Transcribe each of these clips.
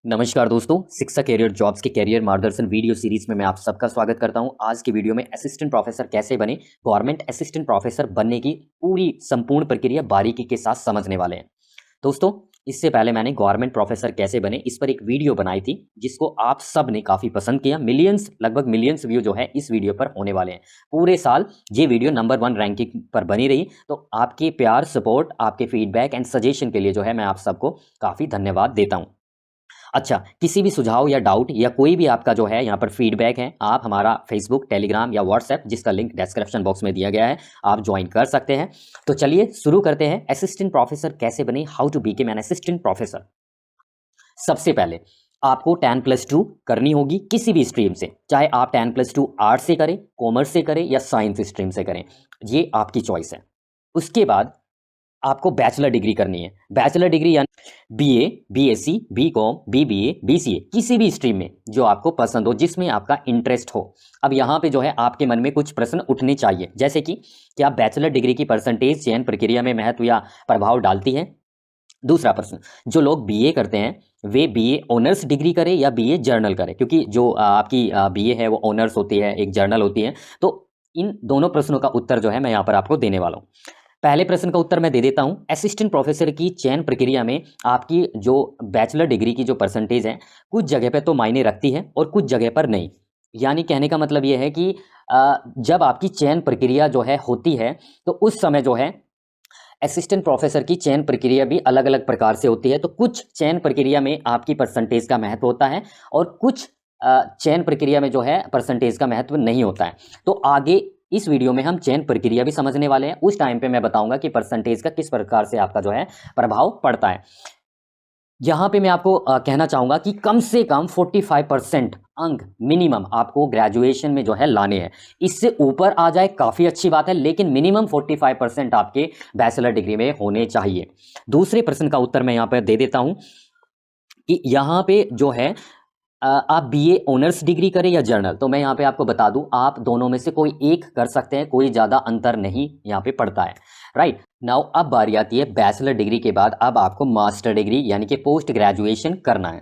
नमस्कार दोस्तों, शिक्षा कैरियर जॉब्स के कैरियर मार्गदर्शन वीडियो सीरीज में मैं आप सबका स्वागत करता हूं। आज की वीडियो में असिस्टेंट प्रोफेसर कैसे बने, गवर्नमेंट असिस्टेंट प्रोफेसर बनने की पूरी संपूर्ण प्रक्रिया बारीकी के साथ समझने वाले हैं। दोस्तों, इससे पहले मैंने गवर्नमेंट प्रोफेसर कैसे बने इस पर एक वीडियो बनाई थी, जिसको आप सब ने काफ़ी पसंद किया। लगभग मिलियंस व्यू जो है इस वीडियो पर होने वाले हैं। पूरे साल ये वीडियो नंबर 1 रैंकिंग पर बनी रही। तो आपके प्यार, सपोर्ट, आपके फीडबैक एंड सजेशन के लिए जो है मैं आप सबको काफ़ी धन्यवाद देता हूँ। अच्छा, किसी भी सुझाव या डाउट या कोई भी आपका जो है यहाँ पर फीडबैक है, आप हमारा फेसबुक, टेलीग्राम या व्हाट्सएप, जिसका लिंक डिस्क्रिप्शन बॉक्स में दिया गया है, आप ज्वाइन कर सकते हैं। तो चलिए शुरू करते हैं। असिस्टेंट प्रोफेसर कैसे बने, how to become an assistant professor. सबसे पहले आपको 10+2 करनी होगी किसी भी स्ट्रीम से, चाहे आप 10+2 आर्ट्स से करें, कॉमर्स से करें या साइंस स्ट्रीम से करें, ये आपकी चॉइस है। उसके बाद आपको बैचलर डिग्री करनी है। बैचलर डिग्री यानी BA, BSc, BCom, BBA, BCA, किसी भी स्ट्रीम में जो आपको पसंद हो, जिसमें आपका इंटरेस्ट हो। अब यहाँ पे जो है आपके मन में कुछ प्रश्न उठने चाहिए, जैसे कि क्या बैचलर डिग्री की परसेंटेज चयन प्रक्रिया में महत्व या प्रभाव डालती है। दूसरा प्रश्न, जो लोग बीए करते हैं वे बीए ऑनर्स डिग्री करें या बीए जर्नल करें, क्योंकि जो आपकी बीए है वो ऑनर्स होती है, एक जर्नल होती है। तो इन दोनों प्रश्नों का उत्तर जो है मैं यहाँ पर आपको देने वाला हूँ। पहले प्रश्न का उत्तर मैं दे देता हूं। असिस्टेंट प्रोफेसर की चयन प्रक्रिया में आपकी जो बैचलर डिग्री की जो परसेंटेज है, कुछ जगह पे तो मायने रखती है और कुछ जगह पर नहीं। यानी कहने का मतलब ये है कि जब आपकी चयन प्रक्रिया जो है होती है, तो उस समय जो है असिस्टेंट प्रोफेसर की चयन प्रक्रिया भी अलग अलग प्रकार से होती है। तो कुछ चयन प्रक्रिया में आपकी परसेंटेज का महत्व होता है और कुछ चयन प्रक्रिया में जो है परसेंटेज का महत्व नहीं होता है। तो आगे इस वीडियो में हम चयन प्रक्रिया भी समझने वाले हैं। उस टाइम पे मैं बताऊंगा कि परसेंटेज का किस प्रकार से आपका जो है प्रभाव पड़ता है। यहाँ पे मैं आपको कहना चाहूँगा कि कम से कम 45% अंक मिनिमम आपको ग्रेजुएशन में जो है लाने हैं। इससे ऊपर आ जाए काफ़ी अच्छी बात है, लेकिन मिनिमम 45% आपके बैचलर डिग्री में होने चाहिए। दूसरे प्रश्न का उत्तर मैं यहाँ पर दे देता हूँ कि यहाँ पे जो है आप बीए ऑनर्स डिग्री करें या जर्नल, तो मैं यहाँ पे आपको बता दूं, आप दोनों में से कोई एक कर सकते हैं, कोई ज़्यादा अंतर नहीं यहाँ पे पड़ता है। राइट नाउ अब बारी आती है बैचलर डिग्री के बाद अब आपको मास्टर डिग्री यानी कि पोस्ट ग्रेजुएशन करना है।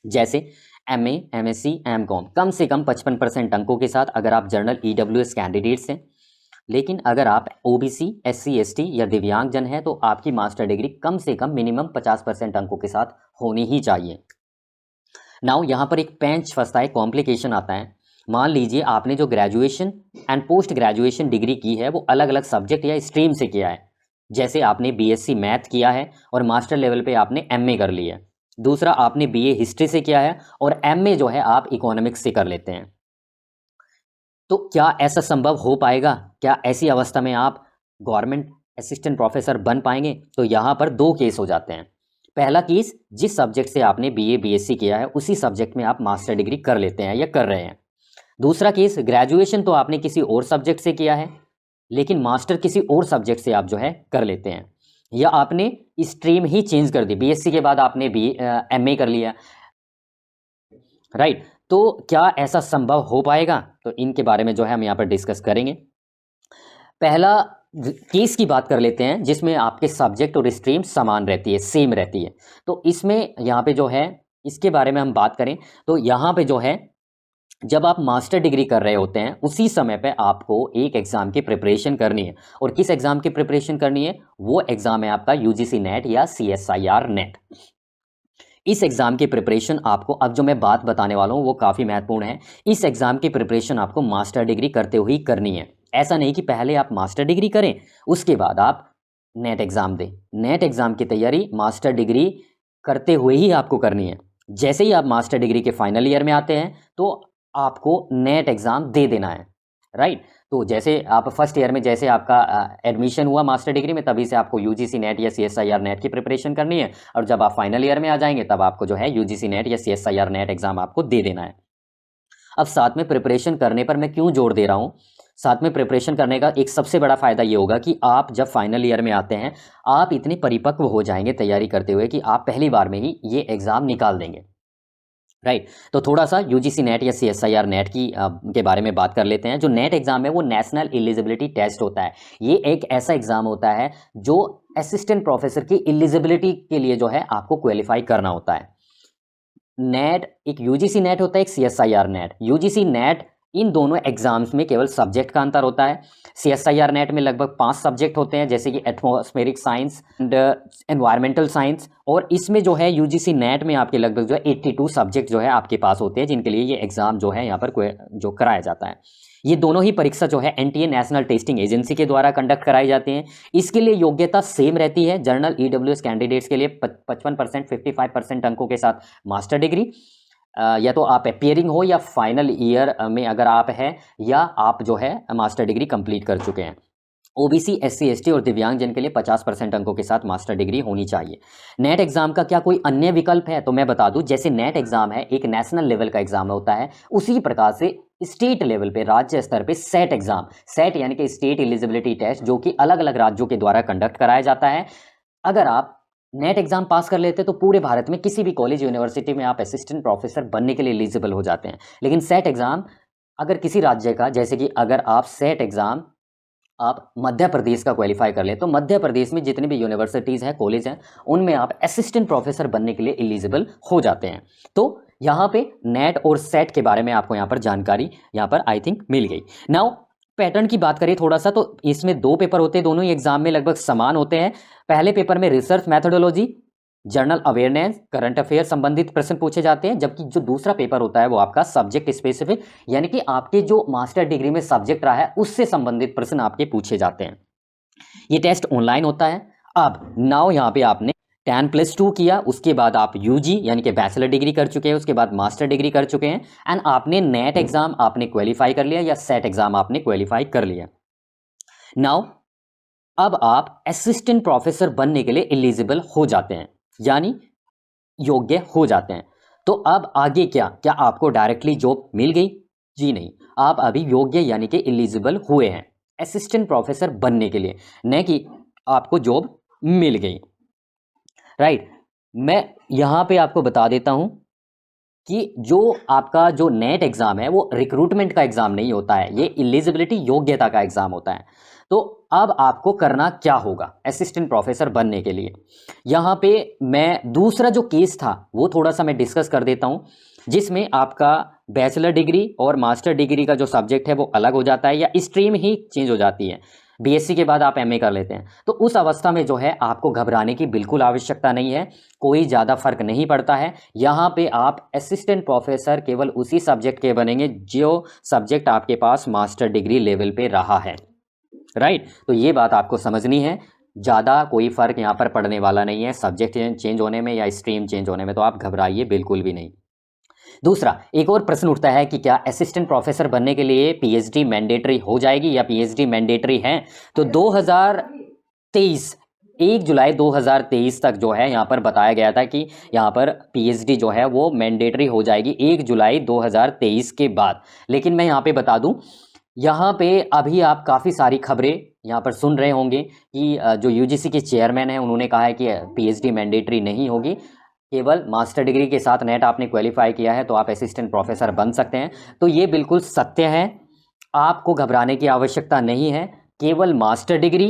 जैसे एमए, एमएससी, एमकॉम, कम से कम 55% अंकों के साथ अगर आप जर्नल ईडब्ल्यूएस कैंडिडेट्स हैं। लेकिन अगर आप ओबीसी, एससी, एसटी या दिव्यांगजन हैं तो आपकी मास्टर डिग्री कम से कम मिनिमम 50% अंकों के साथ होनी ही चाहिए। नाउ यहाँ पर एक पेंच फंसता है, कॉम्प्लिकेशन आता है। मान लीजिए आपने जो graduation and post graduation degree की है वो अलग अलग सब्जेक्ट या स्ट्रीम से किया है। जैसे आपने बीएससी मैथ किया है और मास्टर लेवल पे आपने एमए कर लिया है। दूसरा आपने बीए हिस्ट्री से किया है और एमए जो है आप इकोनॉमिक्स से कर लेते हैं। तो क्या ऐसा संभव हो पाएगा? क्या ऐसी अवस्था में आप गवर्नमेंट असिस्टेंट प्रोफेसर बन पाएंगे? तो यहाँ पर दो केस हो जाते हैं। पहला केस, जिस सब्जेक्ट से आपने बीए बीएससी किया है उसी सब्जेक्ट में आप मास्टर डिग्री कर लेते हैं या कर रहे हैं। दूसरा केस, ग्रेजुएशन तो आपने किसी और सब्जेक्ट से किया है लेकिन मास्टर किसी और सब्जेक्ट से आप जो है कर लेते हैं, या आपने स्ट्रीम ही चेंज कर दी, बीएससी के बाद आपने एमए कर लिया। राइट, तो क्या ऐसा संभव हो पाएगा? तो इनके बारे में जो है हम यहाँ पर डिस्कस करेंगे। पहला केस की बात कर लेते हैं जिसमें आपके सब्जेक्ट और स्ट्रीम समान रहती है, सेम रहती है। तो इसमें यहाँ पे जो है इसके बारे में हम बात करें तो यहाँ पे जो है जब आप मास्टर डिग्री कर रहे होते हैं उसी समय पे आपको एक एग्ज़ाम की प्रिपरेशन करनी है। और किस एग्ज़ाम की प्रिपरेशन करनी है? वो एग्ज़ाम है आपका यूजीसी नेट या सीएसआईआर नेट। इस एग्ज़ाम की प्रिपरेशन आपको, अब जो मैं बात बताने वाला हूँ वो काफ़ी महत्वपूर्ण है, इस एग्ज़ाम की प्रिपरेशन आपको मास्टर डिग्री करते हुए ही करनी है। ऐसा नहीं कि पहले आप मास्टर डिग्री करें उसके बाद आप नेट एग्ज़ाम दें। नेट एग्ज़ाम की तैयारी मास्टर डिग्री करते हुए ही आपको करनी है। जैसे ही आप मास्टर डिग्री के फाइनल ईयर में आते हैं तो आपको नेट एग्ज़ाम दे देना है। राइट, तो जैसे आप फर्स्ट ईयर में जैसे आपका एडमिशन हुआ मास्टर डिग्री में, तभी से आपको यूजीसी नेट या सीएसआईआर नेट की प्रिपरेशन करनी है। और जब आप फाइनल ईयर में आ जाएंगे तब आपको जो है यूजीसी नेट या सीएसआईआर नेट एग्ज़ाम आपको दे देना है। अब साथ में प्रिपरेशन करने पर मैं क्यों जोर दे रहा हूँ? साथ में प्रिपरेशन करने का एक सबसे बड़ा फ़ायदा ये होगा कि आप जब फाइनल ईयर में आते हैं आप इतने परिपक्व हो जाएंगे तैयारी करते हुए कि आप पहली बार में ही ये एग्ज़ाम निकाल देंगे। राइट, तो थोड़ा सा यूजीसी नेट या सीएसआईआर नेट के बारे में बात कर लेते हैं। जो नेट एग्ज़ाम है वो नेशनल एलिजिबिलिटी टेस्ट होता है। ये एक ऐसा एग्ज़ाम होता है जो असिस्टेंट प्रोफेसर की एलिजिबिलिटी के लिए जो है आपको क्वालिफाई करना होता है। नेट, एक यूजीसी नेट होता है, एक सीएसआईआर नेट। यूजीसी नेट, इन दोनों एग्जाम्स में केवल सब्जेक्ट का अंतर होता है। सीएसआईआर नेट में लगभग 5 सब्जेक्ट होते हैं, जैसे कि atmospheric science and environmental science, और इसमें जो है यूजीसी नेट में आपके लगभग जो है 82 सब्जेक्ट जो है आपके पास होते हैं, जिनके लिए ये एग्जाम जो है यहाँ पर जो कराया जाता है। ये दोनों ही परीक्षा जो है एनटीए नेशनल टेस्टिंग एजेंसी के द्वारा कंडक्ट कराई जाती हैं। इसके लिए योग्यता सेम रहती है। जनरल ईडब्ल्यूएस कैंडिडेट्स के लिए 55%, 55% अंकों के साथ मास्टर डिग्री, या तो आप अपियरिंग हो या फाइनल ईयर में अगर आप हैं, या आप जो है मास्टर डिग्री कंप्लीट कर चुके हैं। ओबीसी, एससी, एसटी और दिव्यांगजन के लिए 50% अंकों के साथ मास्टर डिग्री होनी चाहिए। नेट एग्जाम का क्या कोई अन्य विकल्प है? तो मैं बता दूं, जैसे नेट एग्जाम है एक नेशनल लेवल का एग्जाम होता है, उसी प्रकार से स्टेट लेवल पे, राज्य स्तर पे सेट एग्जाम, सेट यानी कि स्टेट एलिजिबिलिटी टेस्ट, जो कि अलग अलग राज्यों के द्वारा कंडक्ट कराया जाता है। अगर आप नेट एग्जाम पास कर लेते तो पूरे भारत में किसी भी कॉलेज यूनिवर्सिटी में आप असिस्टेंट प्रोफेसर बनने के लिए एलिजिबल हो जाते हैं। लेकिन सेट एग्जाम अगर किसी राज्य का, जैसे कि अगर आप सेट एग्जाम आप मध्य प्रदेश का क्वालिफाई कर ले, तो मध्य प्रदेश में जितनी भी यूनिवर्सिटीज़ हैं, कॉलेज हैं, उनमें आप असिस्टेंट प्रोफेसर बनने के लिए एलिजिबल हो जाते हैं। तो यहाँ पे नेट और सेट के बारे में आपको यहाँ पर जानकारी यहाँ पर आई थिंक मिल गई। नाउ पैटर्न की बात करें थोड़ा सा, तो इसमें 2 पेपर होते हैं, दोनों ही एग्जाम में लगभग समान होते हैं। पहले पेपर में research methodology, general awareness, current affair संबंधित प्रश्न पूछे जाते हैं, जबकि जो दूसरा पेपर होता है वो आपका सब्जेक्ट स्पेसिफिक, यानी कि आपके जो मास्टर डिग्री में सब्जेक्ट रहा है उससे संबंधित प्रश्न आपके पूछे जाते हैं। ये टेस्ट ऑनलाइन होता है। अब नाउ यहाँ पे आपने 10+2 किया, उसके बाद आप यूजी यानी कि बैचलर डिग्री कर चुके हैं, उसके बाद मास्टर डिग्री कर चुके हैं, एंड आपने नेट एग्जाम आपने क्वालिफाई कर लिया या सेट एग्जाम आपने क्वालिफाई कर लिया। नाउ अब आप असिस्टेंट प्रोफेसर बनने के लिए एलिजिबल हो जाते हैं, यानी योग्य हो जाते हैं। तो अब आगे क्या आपको डायरेक्टली जॉब मिल गई? जी नहीं, आप अभी योग्य यानी कि एलिजिबल हुए हैं असिस्टेंट प्रोफेसर बनने के लिए, न कि आपको जॉब मिल गई। राइट, मैं यहाँ पे आपको बता देता हूँ कि जो आपका जो नेट एग्जाम है वो रिक्रूटमेंट का एग्जाम नहीं होता है, ये एलिजिबिलिटी योग्यता का एग्जाम होता है। तो अब आपको करना क्या होगा असिस्टेंट प्रोफेसर बनने के लिए? यहाँ पे मैं दूसरा जो केस था वो थोड़ा सा मैं डिस्कस कर देता हूँ, जिसमें आपका बैचलर डिग्री और मास्टर डिग्री का जो सब्जेक्ट है वो अलग हो जाता है, या स्ट्रीम ही चेंज हो जाती है। बीएससी के बाद आप एमए कर लेते हैं, तो उस अवस्था में जो है आपको घबराने की बिल्कुल आवश्यकता नहीं है, कोई ज़्यादा फर्क नहीं पड़ता है। यहाँ पे आप असिस्टेंट प्रोफेसर केवल उसी सब्जेक्ट के बनेंगे जो सब्जेक्ट आपके पास मास्टर डिग्री लेवल पे रहा है। राइट, तो ये बात आपको समझनी है, ज़्यादा कोई फ़र्क यहाँ पर पड़ने वाला नहीं है सब्जेक्ट चेंज होने में या स्ट्रीम चेंज होने में, तो आप घबराइए बिल्कुल भी नहीं। दूसरा, एक और प्रश्न उठता है कि क्या असिस्टेंट प्रोफेसर बनने के लिए पीएचडी मैंडेटरी हो जाएगी या पीएचडी मैंडेटरी है? तो 2023 1 जुलाई 2023 तक जो है यहाँ पर बताया गया था कि यहाँ पर पीएचडी जो है वो मैंडेटरी हो जाएगी 1 जुलाई 2023 के बाद। लेकिन मैं यहाँ पे बता दूँ, यहाँ पे अभी आप काफ़ी सारी खबरें यहाँ पर सुन रहे होंगे कि जो यूजीसी के चेयरमैन हैं उन्होंने कहा है कि पीएचडी मैंडेटरी नहीं होगी, केवल मास्टर डिग्री के साथ नेट आपने क्वालिफाई किया है तो आप असिस्टेंट प्रोफेसर बन सकते हैं। तो ये बिल्कुल सत्य है, आपको घबराने की आवश्यकता नहीं है। केवल मास्टर डिग्री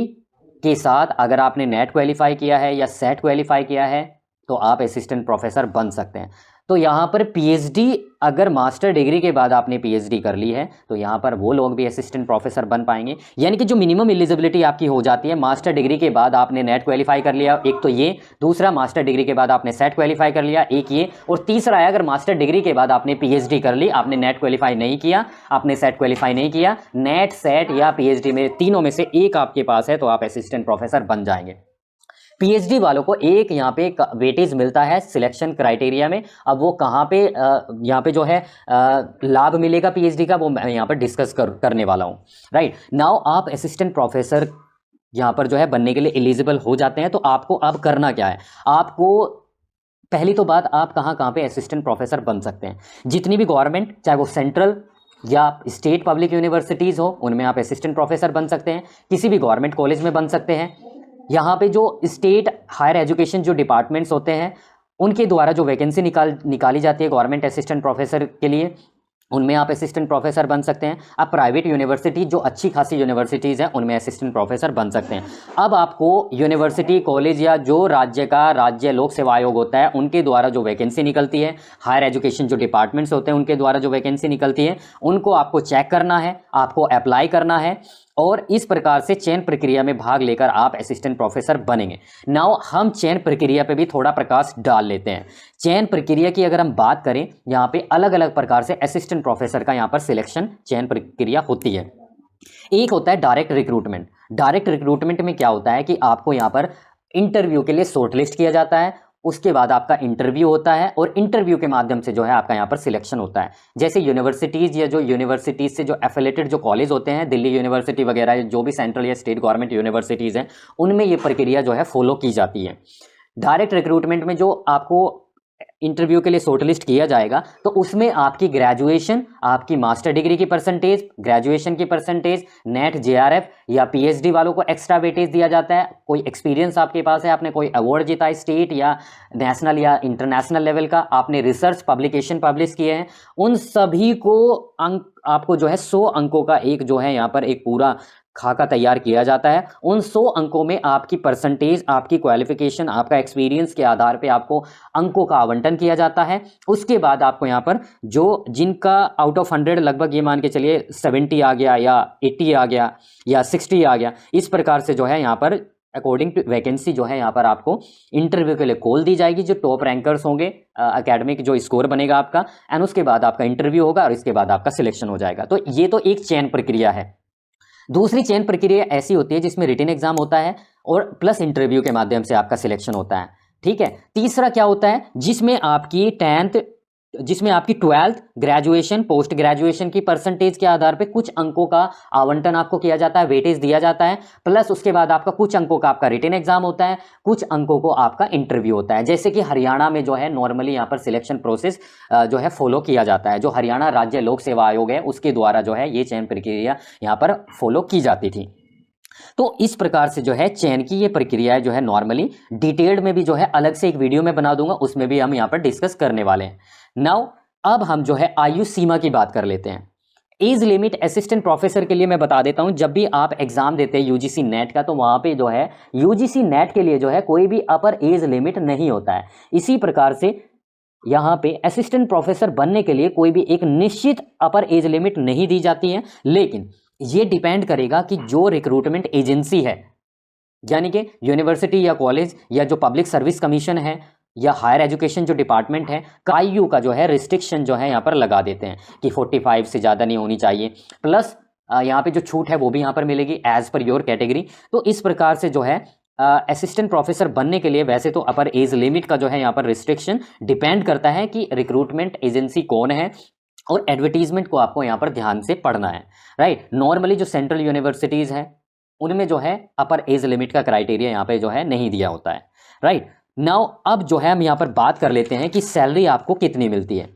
के साथ अगर आपने नेट क्वालिफाई किया है या सेट क्वालिफाई किया है तो आप असिस्टेंट प्रोफेसर बन सकते हैं। तो यहाँ पर पीएचडी, अगर मास्टर डिग्री के बाद आपने पीएचडी कर ली है तो यहाँ पर वो लोग भी असिस्टेंट प्रोफेसर बन पाएंगे। यानी कि जो मिनिमम एलिजिबिलिटी आपकी हो जाती है, मास्टर डिग्री के बाद आपने नेट क्वालिफाई कर लिया, एक तो ये, दूसरा मास्टर डिग्री के बाद आपने सेट क्वालिफाई कर लिया, एक ये, और तीसरा है अगर मास्टर डिग्री के बाद आपने पीएचडी कर ली, आपने नेट क्वालिफाई नहीं किया, आपने सेट क्वालिफाई नहीं किया, नेट, सेट या पीएचडी में तीनों में से एक आपके पास है तो आप असिस्टेंट प्रोफेसर बन जाएंगे। पीएचडी वालों को एक यहाँ पे वेटेज मिलता है सिलेक्शन क्राइटेरिया में। अब वो कहाँ पे यहाँ पे जो है लाभ मिलेगा पीएचडी का, वो मैं यहाँ पर डिस्कस करने वाला हूँ। राइट नाउ आप असिस्टेंट प्रोफेसर यहाँ पर जो है बनने के लिए एलिजिबल हो जाते हैं। तो आपको अब करना क्या है? आपको पहली तो बात, आप कहाँ कहाँ पे असिस्टेंट प्रोफेसर बन सकते हैं? जितनी भी गवर्नमेंट, चाहे वो सेंट्रल या स्टेट पब्लिक यूनिवर्सिटीज़ हो, उनमें आप असिस्टेंट प्रोफेसर बन सकते हैं। किसी भी गवर्नमेंट कॉलेज में बन सकते हैं। यहाँ पे जो स्टेट हायर एजुकेशन जो डिपार्टमेंट्स होते हैं उनके द्वारा जो वैकेंसी निकाली जाती है गवर्नमेंट असिस्टेंट प्रोफेसर के लिए, उनमें आप असिस्टेंट प्रोफेसर बन सकते हैं। अब प्राइवेट यूनिवर्सिटी जो अच्छी खासी यूनिवर्सिटीज़ हैं उनमें असिस्टेंट प्रोफेसर बन सकते हैं। अब आपको यूनिवर्सिटी, कॉलेज या जो राज्य लोक सेवा आयोग होता है उनके द्वारा जो वैकेंसी निकलती है, हायर एजुकेशन जो डिपार्टमेंट्स होते हैं उनके द्वारा जो वैकेंसी निकलती है, उनको आपको चेक करना है, आपको अप्लाई करना है और इस प्रकार से चयन प्रक्रिया में भाग लेकर आप असिस्टेंट प्रोफेसर बनेंगे। नाउ हम चयन प्रक्रिया पे भी थोड़ा प्रकाश डाल लेते हैं। चयन प्रक्रिया की अगर हम बात करें, यहाँ पे अलग अलग प्रकार से असिस्टेंट प्रोफेसर का यहाँ पर सिलेक्शन चयन प्रक्रिया होती है। एक होता है डायरेक्ट रिक्रूटमेंट। डायरेक्ट रिक्रूटमेंट में क्या होता है कि आपको यहाँ पर इंटरव्यू के लिए शॉर्टलिस्ट किया जाता है, उसके बाद आपका इंटरव्यू होता है और इंटरव्यू के माध्यम से जो है आपका यहाँ पर सिलेक्शन होता है। जैसे यूनिवर्सिटीज़ या जो यूनिवर्सिटीज़ से जो एफिलेटेड जो कॉलेज होते हैं, दिल्ली यूनिवर्सिटी वगैरह जो भी सेंट्रल या स्टेट गवर्नमेंट यूनिवर्सिटीज़ हैं, उनमें ये प्रक्रिया जो है फॉलो की जाती है। डायरेक्ट रिक्रूटमेंट में जो आपको इंटरव्यू के लिए शॉर्टलिस्ट किया जाएगा तो उसमें आपकी ग्रेजुएशन, आपकी मास्टर डिग्री की परसेंटेज, ग्रेजुएशन की परसेंटेज, नेट, जेआरएफ या पीएचडी वालों को एक्स्ट्रा वेटेज दिया जाता है। कोई एक्सपीरियंस आपके पास है, आपने कोई अवार्ड जीता है स्टेट या नेशनल या इंटरनेशनल लेवल का, आपने रिसर्च पब्लिकेशन पब्लिश किए हैं, उन सभी को अंक आपको जो है 100 अंकों का एक जो है यहाँ पर एक पूरा खाका तैयार किया जाता है। उन 100 अंकों में आपकी परसेंटेज, आपकी क्वालिफिकेशन, आपका एक्सपीरियंस के आधार पे आपको अंकों का आवंटन किया जाता है। उसके बाद आपको यहाँ पर जो जिनका आउट ऑफ 100 लगभग ये मान के चलिए 70 आ गया या 80 आ गया या 60 आ गया, इस प्रकार से जो है यहाँ पर अकॉर्डिंग टू वैकेंसी जो है यहाँ पर आपको इंटरव्यू के लिए कॉल दी जाएगी। जो टॉप रैंकर्स होंगे, एकेडमिक जो स्कोर बनेगा आपका, एंड उसके बाद आपका इंटरव्यू होगा और इसके बाद आपका सिलेक्शन हो जाएगा। तो ये तो एक चयन प्रक्रिया है। दूसरी चयन प्रक्रिया ऐसी होती है जिसमें रिटन एग्जाम होता है और प्लस इंटरव्यू के माध्यम से आपका सिलेक्शन होता है। ठीक है। तीसरा क्या होता है, जिसमें आपकी 12th, ग्रेजुएशन, पोस्ट ग्रेजुएशन की परसेंटेज के आधार पे कुछ अंकों का आवंटन आपको किया जाता है, वेटेज दिया जाता है, प्लस उसके बाद आपका कुछ अंकों का आपका रिटन एग्जाम होता है, कुछ अंकों को आपका इंटरव्यू होता है। जैसे कि हरियाणा में जो है नॉर्मली यहाँ पर सिलेक्शन प्रोसेस जो है फॉलो किया जाता है। जो हरियाणा राज्य लोक सेवा आयोग है उसके द्वारा जो है ये चयन प्रक्रिया यहाँ पर फॉलो की जाती थी। तो इस प्रकार से जो है चयन की ये प्रक्रिया जो है नॉर्मली डिटेल्ड में भी जो है अलग से एक वीडियो में बना दूंगा, उसमें भी हम यहाँ पर डिस्कस करने वाले हैं। नाउ अब हम जो है आयु सीमा की बात कर लेते हैं। एज लिमिट असिस्टेंट प्रोफेसर के लिए मैं बता देता हूं, जब भी आप एग्जाम देते हैं यूजीसी नेट का, तो वहां पे जो है यूजीसी नेट के लिए जो है कोई भी अपर एज लिमिट नहीं होता है। इसी प्रकार से यहाँ पे असिस्टेंट प्रोफेसर बनने के लिए कोई भी एक निश्चित अपर एज लिमिट नहीं दी जाती है, लेकिन ये डिपेंड करेगा कि जो रिक्रूटमेंट एजेंसी है, यानी कि यूनिवर्सिटी या कॉलेज या जो पब्लिक सर्विस कमीशन है या हायर एजुकेशन जो डिपार्टमेंट है, आयु का जो है रिस्ट्रिक्शन जो है यहाँ पर लगा देते हैं कि 45 से ज़्यादा नहीं होनी चाहिए, प्लस यहाँ पे जो छूट है वो भी यहाँ पर मिलेगी एज पर योर कैटेगरी। तो इस प्रकार से जो है असिस्टेंट प्रोफेसर बनने के लिए वैसे तो अपर एज लिमिट का जो है यहाँ पर रिस्ट्रिक्शन डिपेंड करता है कि रिक्रूटमेंट एजेंसी कौन है और एडवर्टीजमेंट को आपको यहाँ पर ध्यान से पढ़ना है, राइट। नॉर्मली जो सेंट्रल यूनिवर्सिटीज़ हैं उनमें जो है अपर एज लिमिट का क्राइटेरिया यहाँ पे जो है नहीं दिया होता है, राइट। नाउ अब जो है हम यहाँ पर बात कर लेते हैं कि सैलरी आपको कितनी मिलती है।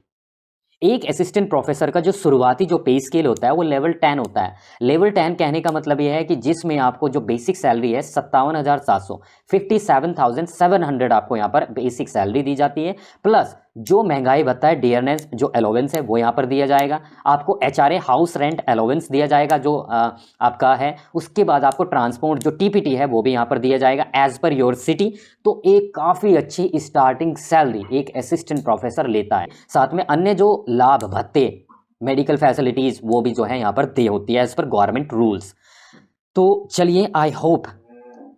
एक असिस्टेंट प्रोफेसर का जो शुरुआती जो पे स्केल होता है वो लेवल 10 होता है। लेवल 10 कहने का मतलब यह है कि जिसमें आपको जो बेसिक सैलरी है 57,700 आपको यहाँ पर बेसिक सैलरी दी जाती है, प्लस जो महंगाई भत्ता है, डियरनेस जो अलाउंस है वो यहाँ पर दिया जाएगा। आपको एचआरए हाउस रेंट अलाउंस दिया जाएगा जो आपका है। उसके बाद आपको ट्रांसपोर्ट जो टीपीटी है वो भी यहाँ पर दिया जाएगा एज पर योर सिटी। तो एक काफ़ी अच्छी स्टार्टिंग सैलरी एक असिस्टेंट प्रोफेसर लेता है। साथ में अन्य जो लाभ भत्ते, मेडिकल फैसिलिटीज़ वो भी जो है यहाँ पर दे होती है एज पर गवर्नमेंट रूल्स। तो चलिए, आई होप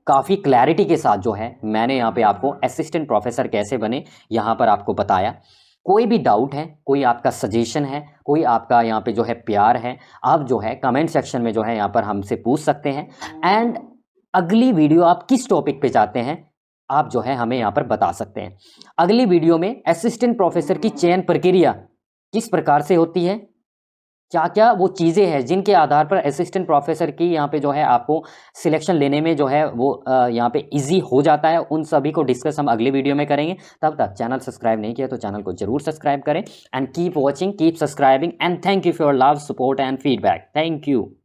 काफ़ी क्लैरिटी के साथ जो है मैंने यहाँ पे आपको असिस्टेंट प्रोफेसर कैसे बने यहाँ पर आपको बताया। कोई भी डाउट है, कोई आपका सजेशन है, कोई आपका यहाँ पे जो है प्यार है, आप जो है कमेंट सेक्शन में जो है यहाँ पर हमसे पूछ सकते हैं। एंड अगली वीडियो आप किस टॉपिक पे चाहते हैं आप जो है हमें यहाँ पर बता सकते हैं। अगली वीडियो में असिस्टेंट प्रोफेसर की चयन प्रक्रिया किस प्रकार से होती है, क्या क्या वो चीज़ें हैं जिनके आधार पर असिस्टेंट प्रोफेसर की यहाँ पे जो है आपको सिलेक्शन लेने में जो है वो यहाँ पे इजी हो जाता है, उन सभी को डिस्कस हम अगले वीडियो में करेंगे। तब तक चैनल सब्सक्राइब नहीं किया तो चैनल को जरूर सब्सक्राइब करें and keep watching, keep subscribing and thank you for love, support and feedback. Thank you.